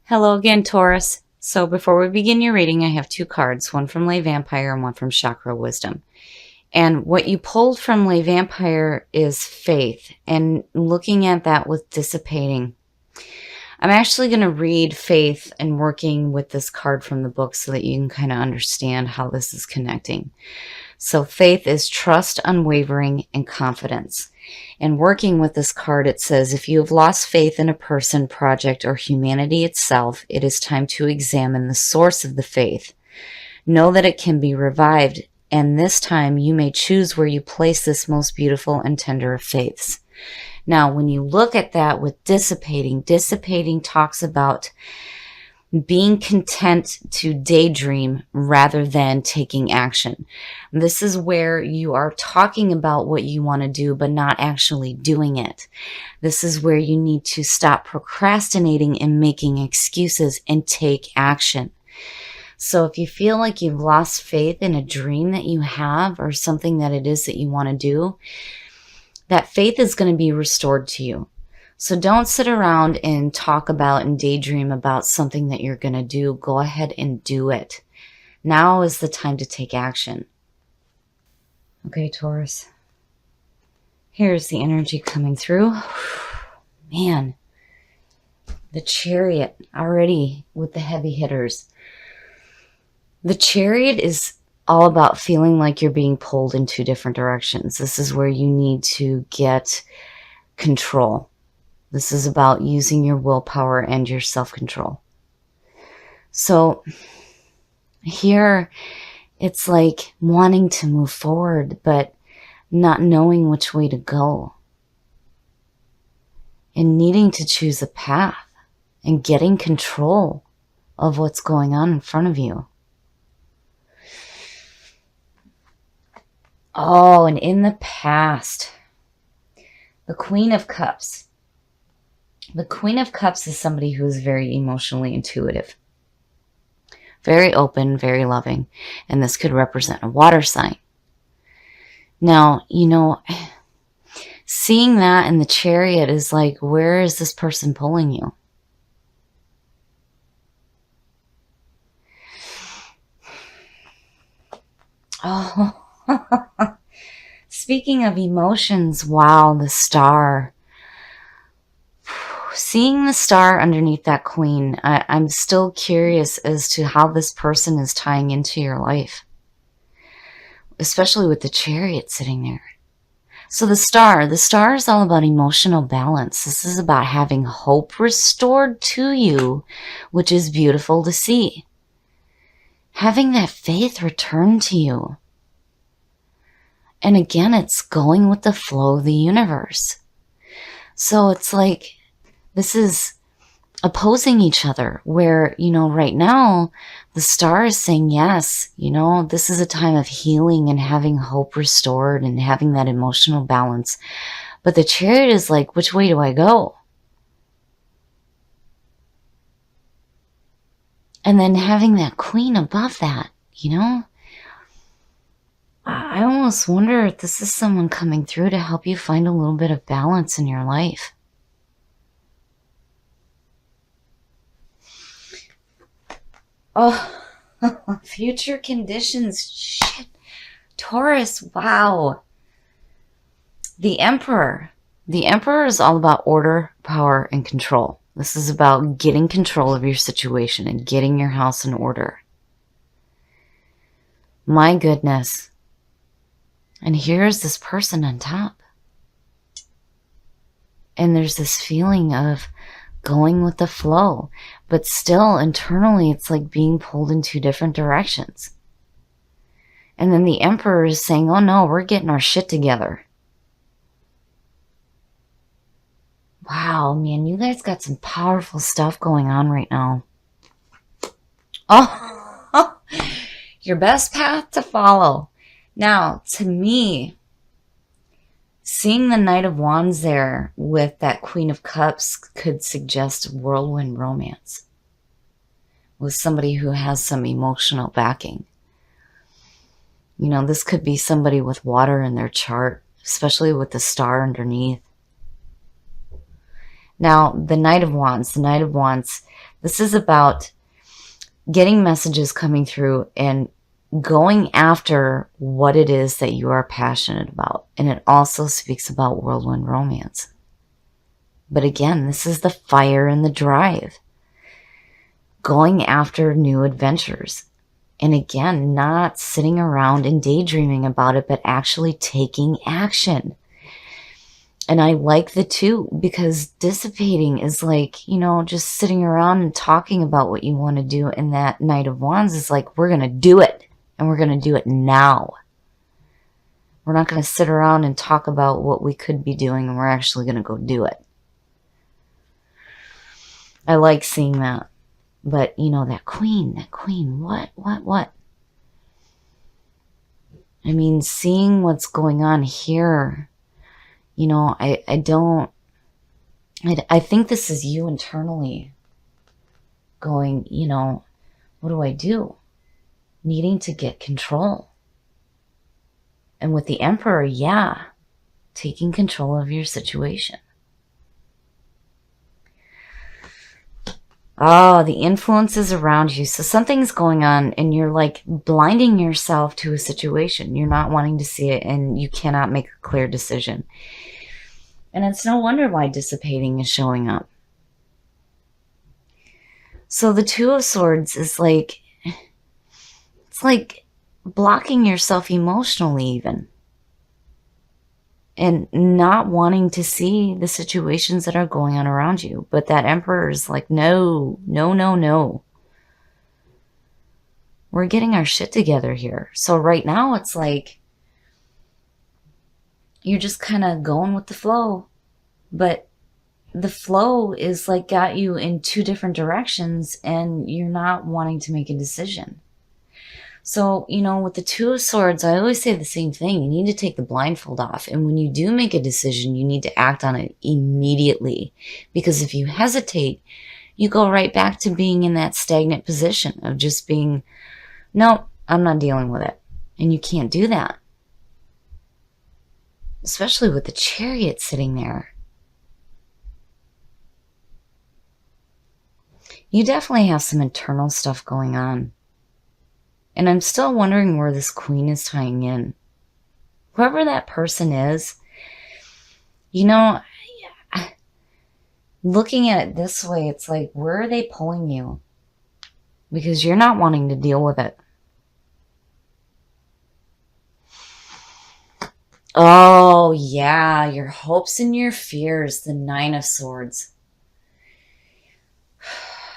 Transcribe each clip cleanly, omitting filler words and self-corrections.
Hello again, Taurus. So before we begin your reading, I have two cards, one from Lay Vampire and one from Chakra Wisdom. And what you pulled from Lay Vampire is faith, and looking at that with dissipating. I'm actually going to read faith and working with this card from the book so that you can kind of understand how this is connecting. So faith is trust, unwavering, and confidence. And working with this card, it says, if you have lost faith in a person, project, or humanity itself, it is time to examine the source of the faith. Know that it can be revived, and this time you may choose where you place this most beautiful and tender of faiths. Now, when you look at that with dissipating talks about being content to daydream rather than taking action. This is where you are talking about what you want to do, but not actually doing it. This is where you need to stop procrastinating and making excuses and take action. So if you feel like you've lost faith in a dream that you have or something that it is that you want to do, that faith is going to be restored to you. So don't sit around and talk about and daydream about something that you're going to do. Go ahead and do it. Now is the time to take action. Okay, Taurus. Here's the energy coming through. Man, the Chariot already with the heavy hitters. The Chariot is all about feeling like you're being pulled in two different directions. This is where you need to get control. This is about using your willpower and your self-control. So here it's like wanting to move forward, but not knowing which way to go. And needing to choose a path and getting control of what's going on in front of you. Oh, and in the past, the Queen of Cups. The Queen of Cups is somebody who is very emotionally intuitive, very open, very loving, and this could represent a water sign. Now, seeing that in the Chariot is like, where is this person pulling you? Oh, speaking of emotions, wow, the Star. Seeing the Star underneath that Queen, I'm still curious as to how this person is tying into your life, especially with the Chariot sitting there. So the Star is all about emotional balance. This is about having hope restored to you, which is beautiful to see. Having that faith returned to you. And again, it's going with the flow of the universe. So it's like, this is opposing each other where, right now the Star is saying, yes, this is a time of healing and having hope restored and having that emotional balance. But the Chariot is like, which way do I go? And then having that Queen above that, I almost wonder if this is someone coming through to help you find a little bit of balance in your life. Oh, future conditions. Shit. Taurus, wow. The Emperor. The Emperor is all about order, power, and control. This is about getting control of your situation and getting your house in order. My goodness. And here's this person on top. And there's this feeling of going with the flow, but still internally it's like being pulled in two different directions. And then the Emperor is saying, oh no, we're getting our shit together. Wow, man, you guys got some powerful stuff going on right now. Oh, your best path to follow. Now, to me, seeing the Knight of Wands there with that Queen of Cups could suggest whirlwind romance with somebody who has some emotional backing. This could be somebody with water in their chart, especially with the Star underneath. Now, the Knight of Wands, This is about getting messages coming through and going after what it is that you are passionate about. And it also speaks about whirlwind romance. But again, this is the fire and the drive. Going after new adventures. And again, not sitting around and daydreaming about it, but actually taking action. And I like the two, because dissipating is like, you know, just sitting around and talking about what you want to do. And that Knight of Wands is like, we're going to do it. And we're going to do it now. We're not going to sit around and talk about what we could be doing, and we're actually going to go do it. I like seeing that. But, you know, that queen, what? I mean, seeing what's going on here, you know, I think this is you internally going, you know, what do I do? Needing to get control. And with the Emperor, yeah, taking control of your situation. Oh, the influences around you. So something's going on and you're like blinding yourself to a situation. You're not wanting to see it and you cannot make a clear decision. And it's no wonder why dissipating is showing up. So the Two of Swords is like, it's like blocking yourself emotionally even. And not wanting to see the situations that are going on around you. But that Emperor is like, no. We're getting our shit together here. So right now it's like, you're just kind of going with the flow. But the flow is like got you in two different directions and you're not wanting to make a decision. So, you know, with the Two of Swords, I always say the same thing. You need to take the blindfold off. And when you do make a decision, you need to act on it immediately. Because if you hesitate, you go right back to being in that stagnant position of just being, no, I'm not dealing with it. And you can't do that. Especially with the Chariot sitting there. You definitely have some internal stuff going on. And I'm still wondering where this Queen is tying in. Whoever that person is, you know, looking at it this way, it's like, where are they pulling you? Because you're not wanting to deal with it. Oh, yeah, your hopes and your fears, the Nine of Swords.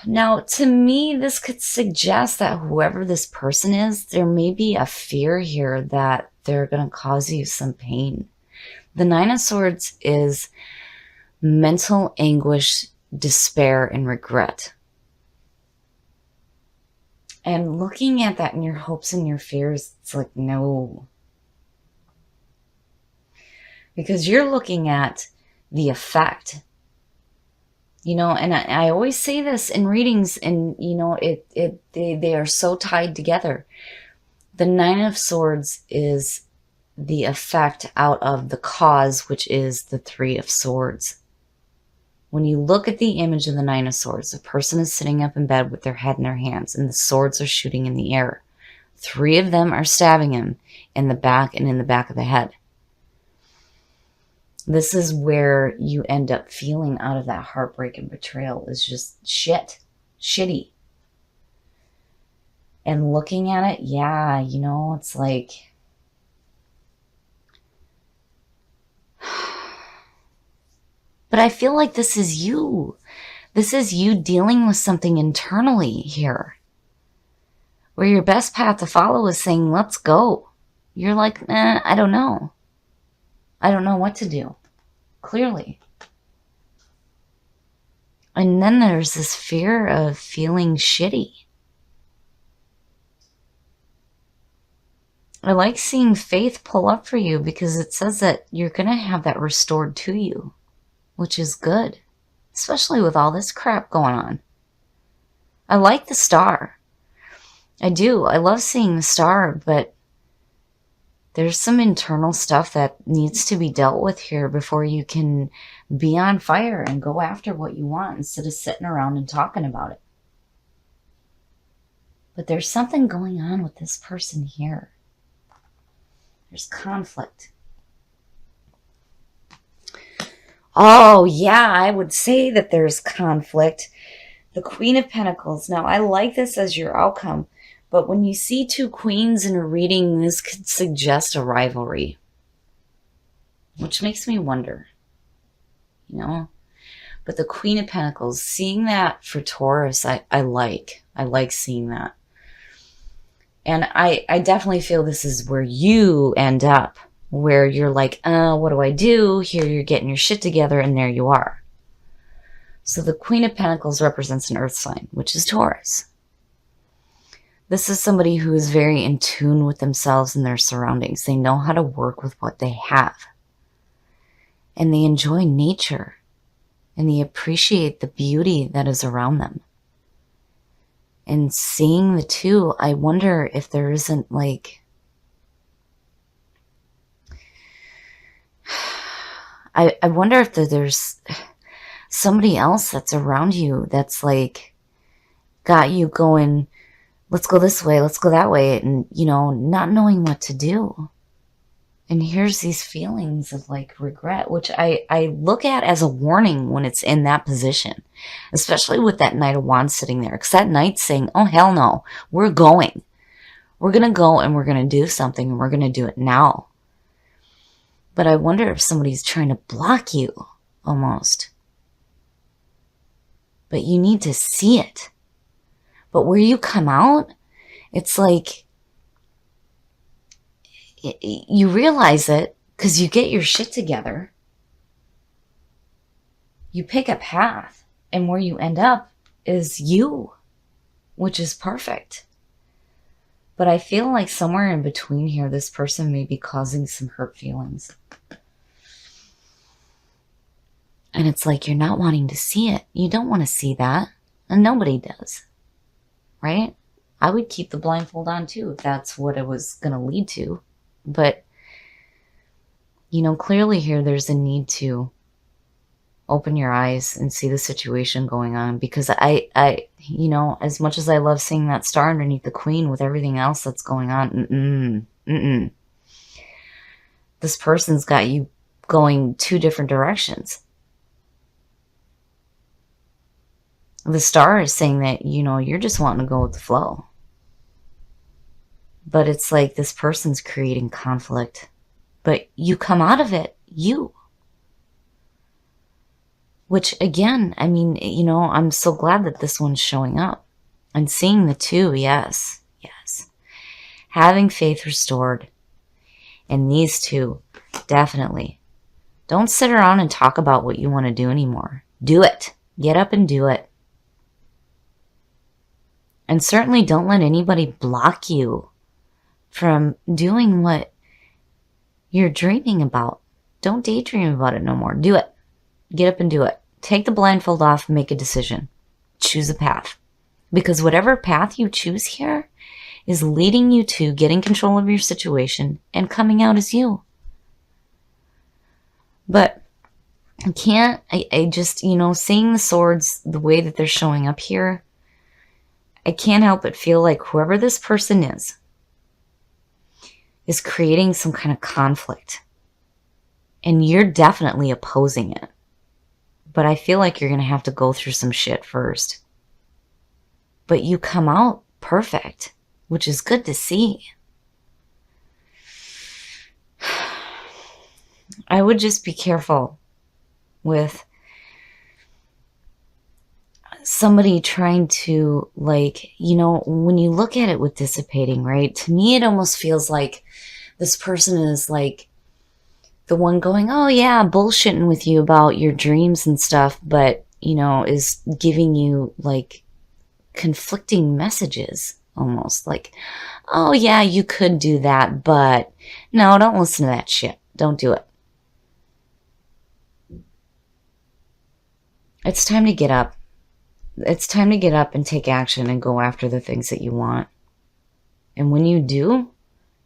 Now, to me, this could suggest that whoever this person is, there may be a fear here that they're going to cause you some pain. The Nine of Swords is mental anguish, despair, and regret. And looking at that in your hopes and your fears, it's like, no. Because you're looking at the effect. You know, and I always say this in readings, and, you know, they are so tied together. The Nine of Swords is the effect out of the cause, which is the Three of Swords. When you look at the image of the Nine of Swords, the person is sitting up in bed with their head in their hands, and the swords are shooting in the air. 3 of them are stabbing him in the back and in the back of the head. This is where you end up feeling out of that heartbreak and betrayal is just shitty. And looking at it, yeah, you know, it's like, but I feel like this is you. This is you dealing with something internally here. Where your best path to follow is saying, let's go. You're like, I don't know. I don't know what to do. Clearly. And then there's this fear of feeling shitty. I like seeing faith pull up for you because it says that you're going to have that restored to you, which is good, especially with all this crap going on. I like the star. I do. I love seeing the star, but there's some internal stuff that needs to be dealt with here before you can be on fire and go after what you want instead of sitting around and talking about it. But there's something going on with this person here. There's conflict. Oh, yeah, I would say that there's conflict. The Queen of Pentacles. Now, I like this as your outcome, but when you see two queens in a reading, this could suggest a rivalry, which makes me wonder, you know? But the Queen of Pentacles, seeing that for Taurus, I like. I like seeing that. And I definitely feel this is where you end up, where you're like, what do I do? Here you're getting your shit together, and there you are. So the Queen of Pentacles represents an earth sign, which is Taurus. This is somebody who is very in tune with themselves and their surroundings. They know how to work with what they have. And they enjoy nature. And they appreciate the beauty that is around them. And seeing the two, I wonder if there isn't like... I wonder if there's somebody else that's around you that's like got you going, let's go this way, let's go that way, and, you know, not knowing what to do. And here's these feelings of like regret, which I look at as a warning when it's in that position, especially with that Knight of Wands sitting there. Because that Knight's saying, oh, hell no, we're going. We're going to go and we're going to do something, and we're going to do it now. But I wonder if somebody's trying to block you almost. But you need to see it. But where you come out, it's like you realize it because you get your shit together. You pick a path, and where you end up is you, which is perfect. But I feel like somewhere in between here, this person may be causing some hurt feelings. And it's like you're not wanting to see it. You don't want to see that. And nobody does. Right? I would keep the blindfold on too if that's what it was going to lead to. But, you know, clearly here there's a need to open your eyes and see the situation going on. Because I you know, as much as I love seeing that star underneath the Queen with everything else that's going on, this person's got you going two different directions. The star is saying that, you know, you're just wanting to go with the flow. But it's like this person's creating conflict. But you come out of it, you. Which, again, I mean, you know, I'm so glad that this one's showing up. And seeing the two, yes, yes. Having faith restored. And these two, definitely. Don't sit around and talk about what you want to do anymore. Do it. Get up and do it. And certainly don't let anybody block you from doing what you're dreaming about. Don't daydream about it no more. Do it. Get up and do it. Take the blindfold off and make a decision. Choose a path. Because whatever path you choose here is leading you to getting control of your situation and coming out as you. But I just, you know, seeing the swords the way that they're showing up here, I can't help but feel like whoever this person is creating some kind of conflict. And you're definitely opposing it. But I feel like you're going to have to go through some shit first. But you come out perfect, which is good to see. I would just be careful with somebody trying to, like, you know, when you look at it with dissipating, right? To me, it almost feels like this person is like the one going, oh yeah, bullshitting with you about your dreams and stuff, but, you know, is giving you like conflicting messages almost like, oh yeah, you could do that, but no, don't listen to that shit. Don't do it. It's time to get up. It's time to get up and take action and go after the things that you want. And when you do,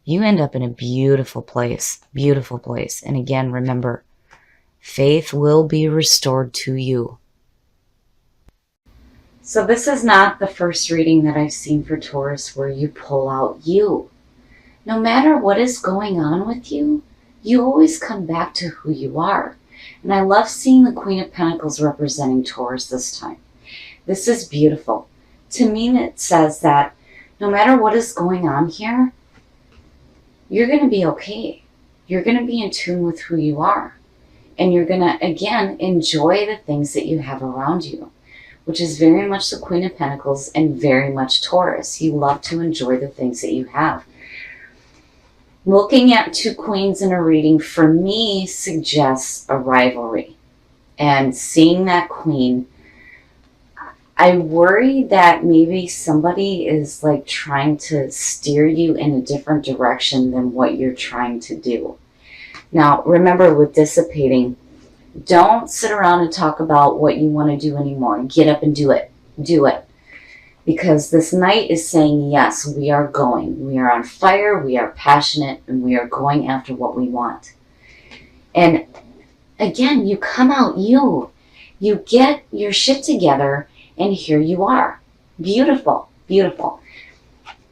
you end up in a beautiful place. Beautiful place. And again, remember, faith will be restored to you. So this is not the first reading that I've seen for Taurus where you pull out you. No matter what is going on with you, you always come back to who you are. And I love seeing the Queen of Pentacles representing Taurus this time. This is beautiful. To me, it says that no matter what is going on here, you're going to be okay. You're going to be in tune with who you are. And you're going to, again, enjoy the things that you have around you, which is very much the Queen of Pentacles and very much Taurus. You love to enjoy the things that you have. Looking at two queens in a reading, for me, suggests a rivalry. And seeing that queen, I worry that maybe somebody is like trying to steer you in a different direction than what you're trying to do. Now, remember with dissipating, don't sit around and talk about what you want to do anymore. Get up and do it. Do it. Because this Knight is saying, yes, we are going. We are on fire, we are passionate, and we are going after what we want. And again, you come out you. You get your shit together, and here you are. Beautiful, beautiful.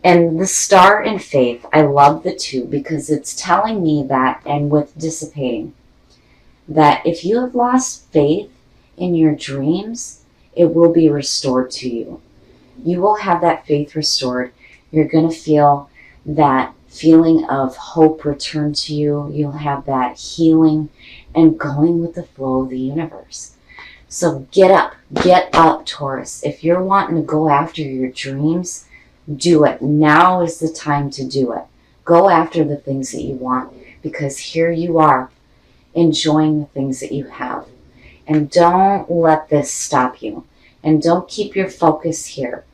And the Star and Faith, I love the two because it's telling me that, and with dissipating, that if you have lost faith in your dreams, it will be restored to you. You will have that faith restored. You're going to feel that feeling of hope return to you. You'll have that healing and going with the flow of the universe. So get up, Taurus. If you're wanting to go after your dreams, do it. Now is the time to do it. Go after the things that you want because here you are enjoying the things that you have. And don't let this stop you. And don't keep your focus here.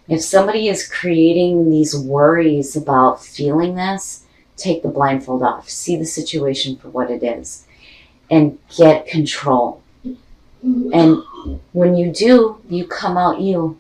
If somebody is creating these worries about feeling this, take the blindfold off. See the situation for what it is. And get control. And when you do, you come out you.